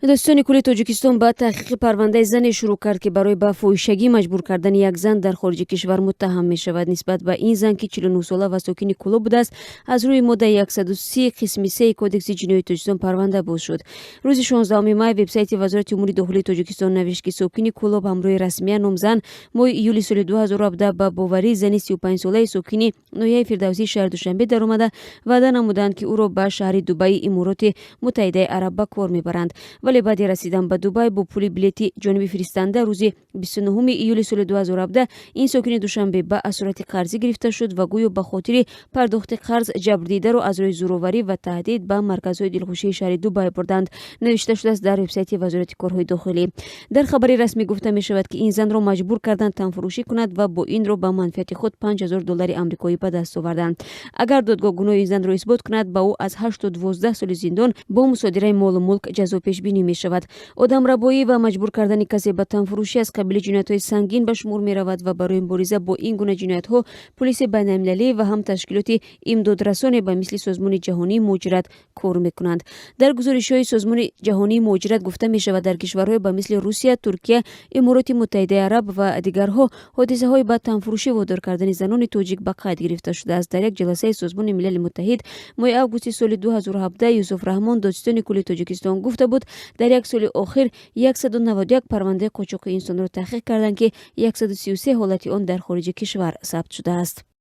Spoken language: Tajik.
Додситонии кулли Тоҷикистон ба таҳқиқи парвандаи зане шурӯъ кард, ки барои ба фоҳишагӣ маҷбур кардани як зан дар хориҷи кишвар муттаҳам мешавад. Нисбат ба ин зан, ки 49 сола ва сокини Кӯлоб будааст, аз рӯи моддаи 130 қисми 3 Кодекси ҷиноии Тоҷикистон парванда боз шуд. Рӯзи 16 май вебсайти вазорати умури дохилии Тоҷикистон навишт, ки сокини Кӯлоб ҳамроҳи расмия номзан моҳи июли соли 2017 ба боварии зани 35-солаи сокини ноҳияи Фирдавсии шаҳри Душанбе даромада ваъда намуданд, ки ӯро ба шаҳри Дубаи, Имороти Муттаҳидаи Араб ба кор мебаранд. Вале баъди расидан ба Дубай бо пули билети ҷониби фиристанда рӯзи 29 июли соли 2017 ин сокини Душанбе ба асурати қарзӣ гирифта шуд ва гӯё ба хотири пардохти қарз ҷабрдидаро аз рӯи зӯроварӣ ва таҳдид ба марказҳои дилхушии шаҳри Дубай бурданд. Навишта шудааст дар вебсайти вазорати корҳои дохилӣ. Дар хабари расмӣ гуфта мешавад, ки ин занро маҷбур карданд танфурӯшӣ кунад ва бо инро ба манфиати худ $5000 амрикоӣ ба даст оварданд. Агар додгоҳ гуноҳи ин занро исбот кунад, ба ӯ аз 8 то 12 соли зиндон бо мусодираи молу мулк ҷазо пешбинӣ мешавад. Одамрабоӣ ва маҷбур кардани касе ба танфурӯшӣ аз қабили ҷиноятҳои сангин ба шумор меравад ва барои мубориза бо ин гуна ҷиноятҳо полиси байналмилалӣ ва ҳам ташкилоти имдодрасоне ба мисли Созмони ҷаҳонии муҳоҷират кор мекунанд. Дар гузоришҳои Созмони ҷаҳонии муҳоҷират гуфта мешавад, дар кишварҳои ба мисли Русия, Туркия, Имороти Муттаҳидаи Араб ва дигарҳо ҳодисаҳои ба танфурӯшӣ водор кардани занони тоҷик ба қайд гирифта шудааст. Дар як ҷаласаи Созмони милали муттаҳид моҳи августи соли 2017 Юсуф Раҳмон Додситонии кулли Тоҷикистон гуфта буд, дар як соли охир 191 парвандаи қочоқи инсонро таҳқиқ карданд, ки 133 ҳолати он дар хориҷи кишвар сабт шудааст.